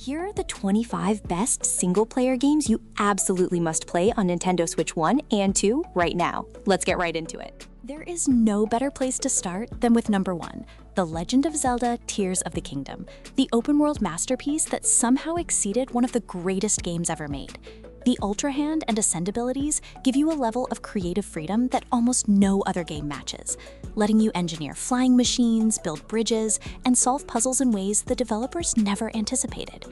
Here are the 25 best single-player games you absolutely must play on Nintendo Switch 1 and 2 right now. Let's get right into it. There is no better place to start than with number 1, The Legend of Zelda: Tears of the Kingdom, the open-world masterpiece that somehow exceeded one of the greatest games ever made. The Ultra Hand and Ascend abilities give you a level of creative freedom that almost no other game matches, letting you engineer flying machines, build bridges, and solve puzzles in ways the developers never anticipated.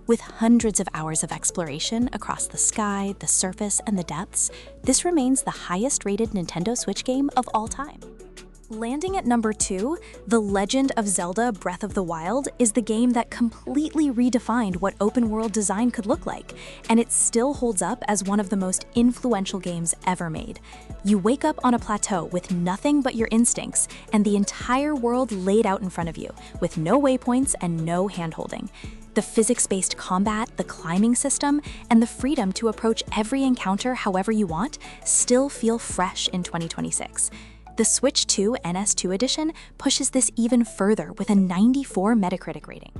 With hundreds of hours of exploration across the sky, the surface, and the depths, this remains the highest-rated Nintendo Switch game of all time. Landing at number 2, The Legend of Zelda: Breath of the Wild is the game that completely redefined what open-world design could look like, and it still holds up as one of the most influential games ever made. You wake up on a plateau with nothing but your instincts and the entire world laid out in front of you, with no waypoints and no hand-holding. The physics-based combat, the climbing system, and the freedom to approach every encounter however you want still feel fresh in 2026. The Switch 2 NS2 edition pushes this even further with a 94 Metacritic rating.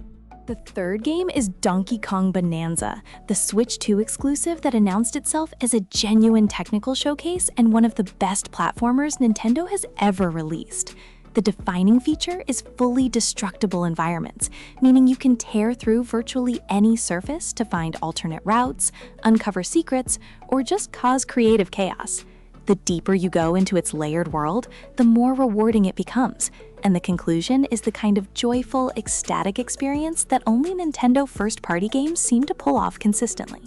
The third game is Donkey Kong Bananza, the Switch 2 exclusive that announced itself as a genuine technical showcase and one of the best platformers Nintendo has ever released. The defining feature is fully destructible environments, meaning you can tear through virtually any surface to find alternate routes, uncover secrets, or just cause creative chaos. The deeper you go into its layered world, the more rewarding it becomes, and the conclusion is the kind of joyful, ecstatic experience that only Nintendo first-party games seem to pull off consistently.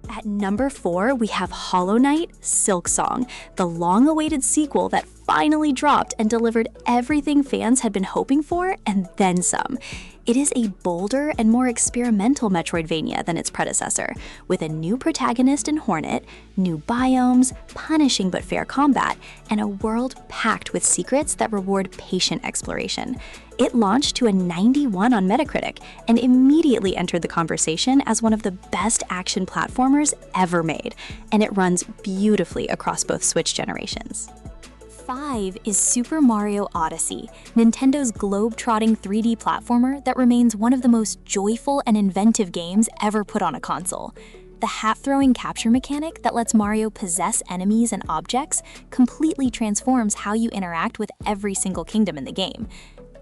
At number 4, we have Hollow Knight: Silksong, the long-awaited sequel that finally dropped and delivered everything fans had been hoping for and then some. It is a bolder and more experimental Metroidvania than its predecessor, with a new protagonist in Hornet, new biomes, punishing but fair combat, and a world packed with secrets that reward patient exploration. It launched to a 91 on Metacritic and immediately entered the conversation as one of the best action platformers ever made, and it runs beautifully across both Switch generations. 5 is Super Mario Odyssey, Nintendo's globe-trotting 3D platformer that remains one of the most joyful and inventive games ever put on a console. The hat-throwing capture mechanic that lets Mario possess enemies and objects completely transforms how you interact with every single kingdom in the game.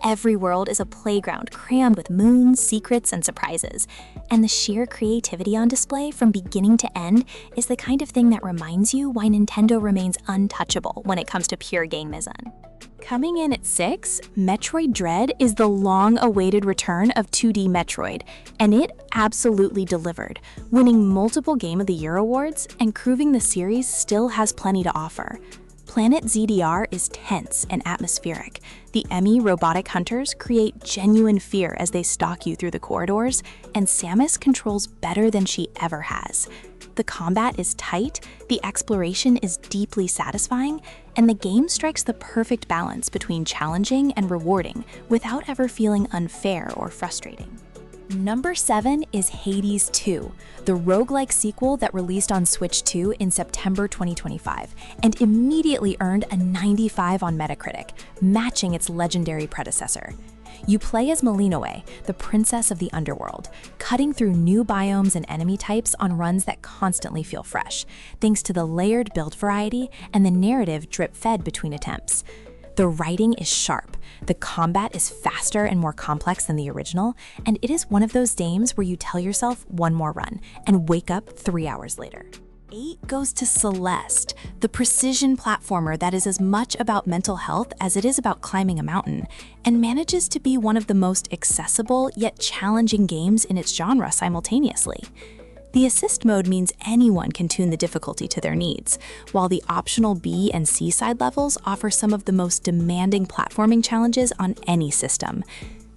Every world is a playground crammed with moons, secrets, and surprises. And the sheer creativity on display from beginning to end is the kind of thing that reminds you why Nintendo remains untouchable when it comes to pure gamizon. Coming in at 6, Metroid Dread is the long-awaited return of 2D Metroid, and it absolutely delivered, winning multiple Game of the Year awards and proving the series still has plenty to offer. Planet ZDR is tense and atmospheric. The Emmy robotic hunters create genuine fear as they stalk you through the corridors, and Samus controls better than she ever has. The combat is tight, the exploration is deeply satisfying, and the game strikes the perfect balance between challenging and rewarding without ever feeling unfair or frustrating. Number 7 is Hades 2, the roguelike sequel that released on Switch 2 in September 2025 and immediately earned a 95 on Metacritic, matching its legendary predecessor. You play as Malinoe, the princess of the underworld, cutting through new biomes and enemy types on runs that constantly feel fresh, thanks to the layered build variety and the narrative drip-fed between attempts. The writing is sharp, the combat is faster and more complex than the original, and it is one of those games where you tell yourself one more run and wake up 3 hours later. 8 goes to Celeste, the precision platformer that is as much about mental health as it is about climbing a mountain, and manages to be one of the most accessible yet challenging games in its genre simultaneously. The assist mode means anyone can tune the difficulty to their needs, while the optional B and C side levels offer some of the most demanding platforming challenges on any system.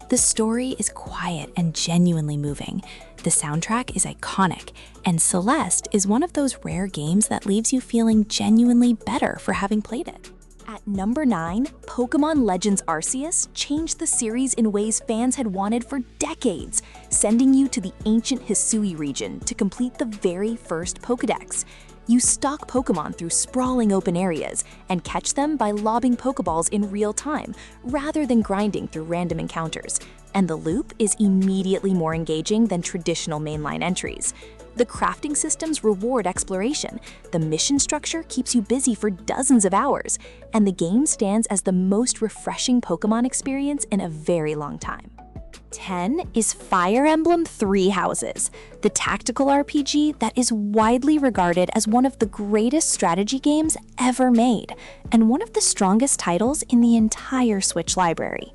The story is quiet and genuinely moving. The soundtrack is iconic, and Celeste is one of those rare games that leaves you feeling genuinely better for having played it. At number 9, Pokémon Legends Arceus changed the series in ways fans had wanted for decades, sending you to the ancient Hisui region to complete the very first Pokédex. You stalk Pokémon through sprawling open areas and catch them by lobbing Pokeballs in real time, rather than grinding through random encounters. And the loop is immediately more engaging than traditional mainline entries. The crafting systems reward exploration, the mission structure keeps you busy for dozens of hours, and the game stands as the most refreshing Pokémon experience in a very long time. 10 is Fire Emblem Three Houses, the tactical RPG that is widely regarded as one of the greatest strategy games ever made, and one of the strongest titles in the entire Switch library.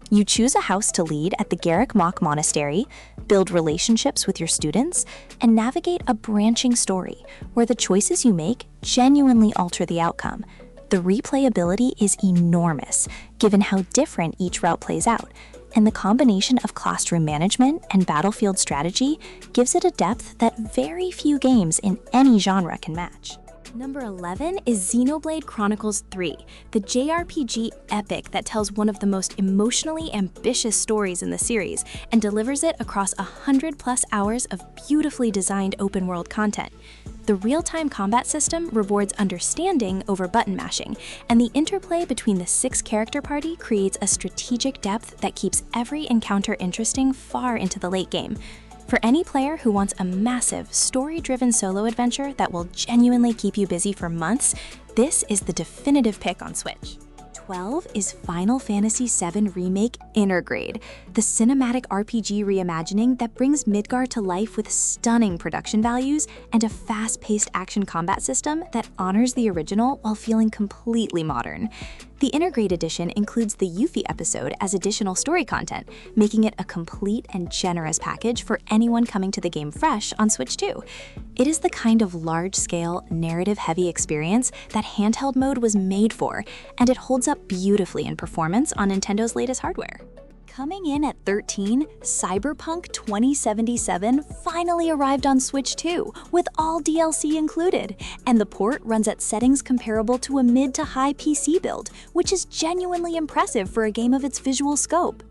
You choose a house to lead at the Garrick Mach Monastery, build relationships with your students, and navigate a branching story where the choices you make genuinely alter the outcome. The replayability is enormous, given how different each route plays out, and the combination of classroom management and battlefield strategy gives it a depth that very few games in any genre can match. Number 11 is Xenoblade Chronicles 3, the JRPG epic that tells one of the most emotionally ambitious stories in the series and delivers it across 100+ hours of beautifully designed open-world content. The real-time combat system rewards understanding over button mashing, and the interplay between the 6-character party creates a strategic depth that keeps every encounter interesting far into the late game. For any player who wants a massive, story-driven solo adventure that will genuinely keep you busy for months, this is the definitive pick on Switch. 12 is Final Fantasy VII Remake Intergrade, the cinematic RPG reimagining that brings Midgar to life with stunning production values and a fast-paced action combat system that honors the original while feeling completely modern. The Intergrade edition includes the Yuffie episode as additional story content, making it a complete and generous package for anyone coming to the game fresh on Switch 2. It is the kind of large-scale, narrative-heavy experience that handheld mode was made for, and it holds up beautifully in performance on Nintendo's latest hardware. Coming in at 13, Cyberpunk 2077 finally arrived on Switch 2, with all DLC included, and the port runs at settings comparable to a mid to high PC build, which is genuinely impressive for a game of its visual scope.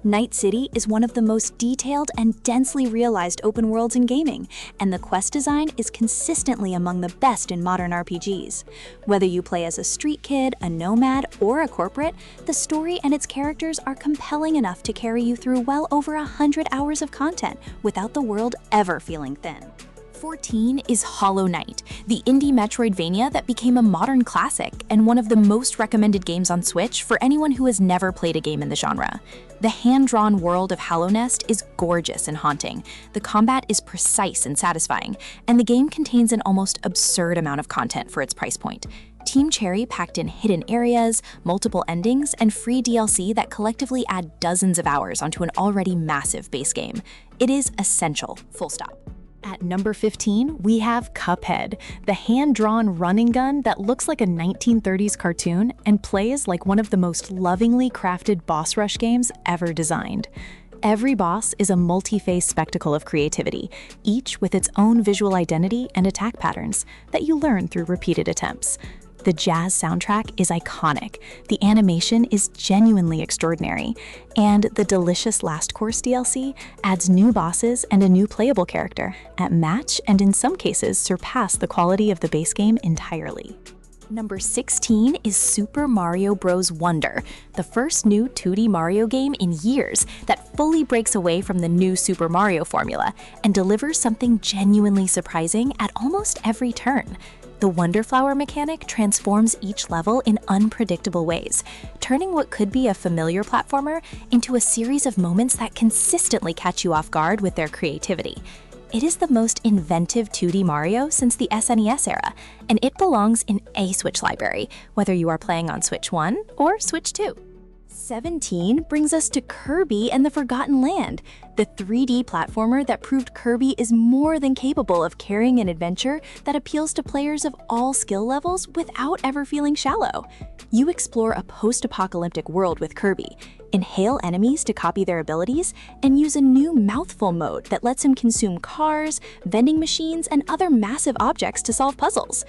Night City is one of the most detailed and densely realized open worlds in gaming, and the quest design is consistently among the best in modern RPGs. Whether you play as a street kid, a nomad, or a corporate, the story and its characters are compelling enough to carry you through well over 100 hours of content without the world ever feeling thin. 14 is Hollow Knight, the indie Metroidvania that became a modern classic and one of the most recommended games on Switch for anyone who has never played a game in the genre. The hand-drawn world of Hallownest is gorgeous and haunting, the combat is precise and satisfying, and the game contains an almost absurd amount of content for its price point. Team Cherry packed in hidden areas, multiple endings, and free DLC that collectively add dozens of hours onto an already massive base game. It is essential, full stop. At number 15, we have Cuphead, the hand-drawn running gun that looks like a 1930s cartoon and plays like one of the most lovingly crafted boss rush games ever designed. Every boss is a multi-phase spectacle of creativity, each with its own visual identity and attack patterns that you learn through repeated attempts. The jazz soundtrack is iconic, the animation is genuinely extraordinary, and the delicious Last Course DLC adds new bosses and a new playable character at match and in some cases surpass the quality of the base game entirely. Number 16 is Super Mario Bros. Wonder, the first new 2D Mario game in years that fully breaks away from the new Super Mario formula and delivers something genuinely surprising at almost every turn. The Wonder Flower mechanic transforms each level in unpredictable ways, turning what could be a familiar platformer into a series of moments that consistently catch you off guard with their creativity. It is the most inventive 2D Mario since the SNES era, and it belongs in a Switch library, whether you are playing on Switch 1 or Switch 2. 17 brings us to Kirby and the Forgotten Land, the 3D platformer that proved Kirby is more than capable of carrying an adventure that appeals to players of all skill levels without ever feeling shallow. You explore a post-apocalyptic world with Kirby, inhale enemies to copy their abilities, and use a new mouthful mode that lets him consume cars, vending machines, and other massive objects to solve puzzles.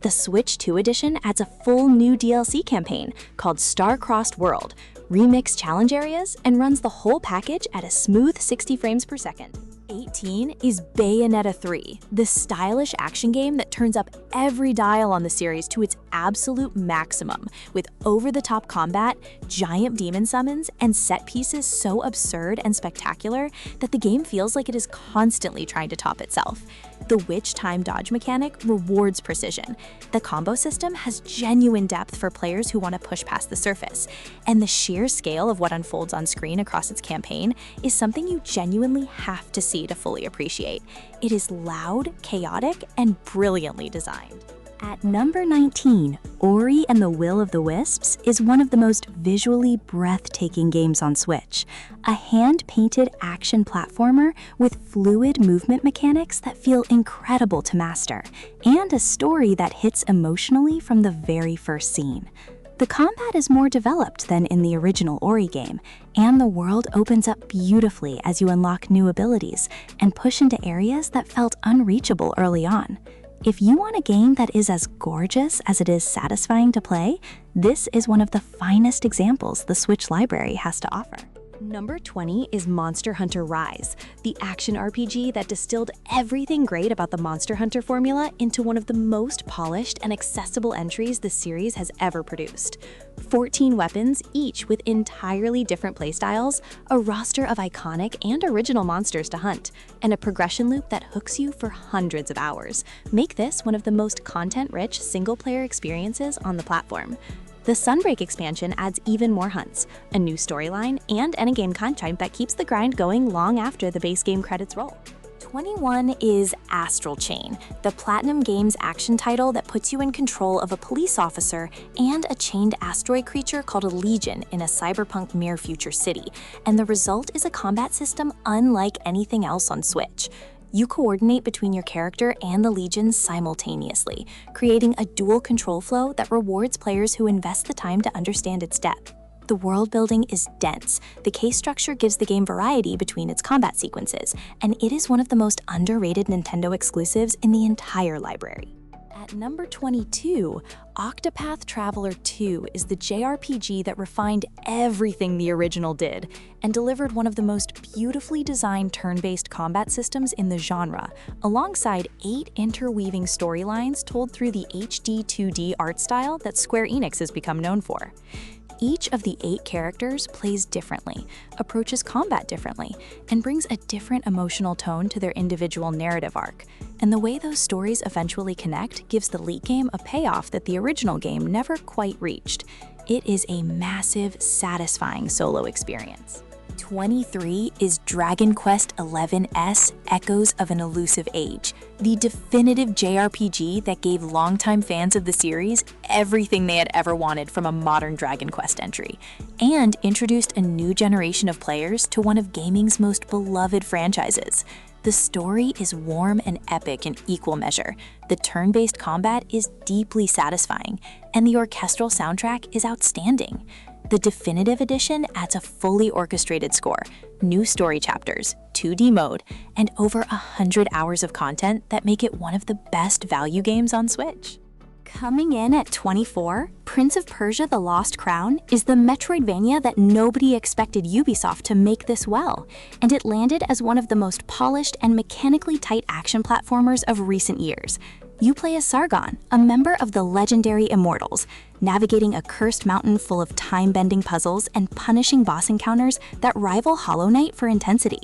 The Switch 2 edition adds a full new DLC campaign called Star-Crossed World, remix challenge areas, and runs the whole package at a smooth 60 frames per second. 18 is Bayonetta 3, the stylish action game that turns up every dial on the series to its absolute maximum, with over-the-top combat, giant demon summons, and set pieces so absurd and spectacular that the game feels like it is constantly trying to top itself. The witch time dodge mechanic rewards precision. The combo system has genuine depth for players who want to push past the surface, and the sheer scale of what unfolds on screen across its campaign is something you genuinely have to see to fully appreciate. It is loud, chaotic, and brilliantly designed. At number 19, Ori and the Will of the Wisps is one of the most visually breathtaking games on Switch. A hand-painted action platformer with fluid movement mechanics that feel incredible to master, and a story that hits emotionally from the very first scene. The combat is more developed than in the original Ori game, and the world opens up beautifully as you unlock new abilities and push into areas that felt unreachable early on. If you want a game that is as gorgeous as it is satisfying to play, this is one of the finest examples the Switch library has to offer. Number 20 is Monster Hunter Rise, the action RPG that distilled everything great about the Monster Hunter formula into one of the most polished and accessible entries the series has ever produced. 14 weapons, each with entirely different playstyles, a roster of iconic and original monsters to hunt, and a progression loop that hooks you for hundreds of hours, make this one of the most content-rich single-player experiences on the platform. The Sunbreak expansion adds even more hunts, a new storyline, and endgame content that keeps the grind going long after the base game credits roll. 21 is Astral Chain, the Platinum Games action title that puts you in control of a police officer and a chained asteroid creature called a Legion in a cyberpunk near future city, and the result is a combat system unlike anything else on Switch. You coordinate between your character and the Legion simultaneously, creating a dual control flow that rewards players who invest the time to understand its depth. The world building is dense, the case structure gives the game variety between its combat sequences, and it is one of the most underrated Nintendo exclusives in the entire library. At number 22, Octopath Traveler II is the JRPG that refined everything the original did and delivered one of the most beautifully designed turn-based combat systems in the genre, alongside 8 interweaving storylines told through the HD 2D art style that Square Enix has become known for. Each of the 8 characters plays differently, approaches combat differently, and brings a different emotional tone to their individual narrative arc. And the way those stories eventually connect gives the late game a payoff that the original game never quite reached. It is a massive, satisfying solo experience. 23 is Dragon Quest XI's Echoes of an Elusive Age, the definitive JRPG that gave longtime fans of the series everything they had ever wanted from a modern Dragon Quest entry, and introduced a new generation of players to one of gaming's most beloved franchises. The story is warm and epic in equal measure, the turn-based combat is deeply satisfying, and the orchestral soundtrack is outstanding. The Definitive Edition adds a fully orchestrated score, new story chapters, 2D mode, and over 100 hours of content that make it one of the best value games on Switch. Coming in at 24, Prince of Persia: The Lost Crown is the Metroidvania that nobody expected Ubisoft to make this well, and it landed as one of the most polished and mechanically tight action platformers of recent years. You play as Sargon, a member of the legendary Immortals, navigating a cursed mountain full of time-bending puzzles and punishing boss encounters that rival Hollow Knight for intensity.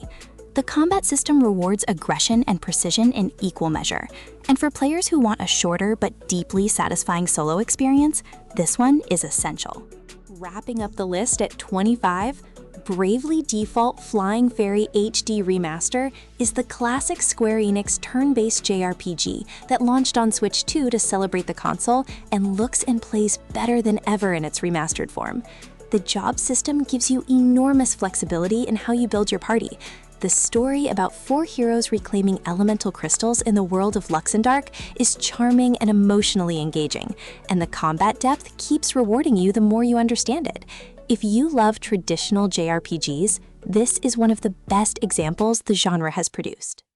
The combat system rewards aggression and precision in equal measure, and for players who want a shorter but deeply satisfying solo experience, this one is essential. Wrapping up the list at 25, Bravely Default Flying Fairy HD Remaster is the classic Square Enix turn-based JRPG that launched on Switch 2 to celebrate the console and looks and plays better than ever in its remastered form. The job system gives you enormous flexibility in how you build your party. The story about 4 heroes reclaiming elemental crystals in the world of Luxendark is charming and emotionally engaging, and the combat depth keeps rewarding you the more you understand it. If you love traditional JRPGs, this is one of the best examples the genre has produced.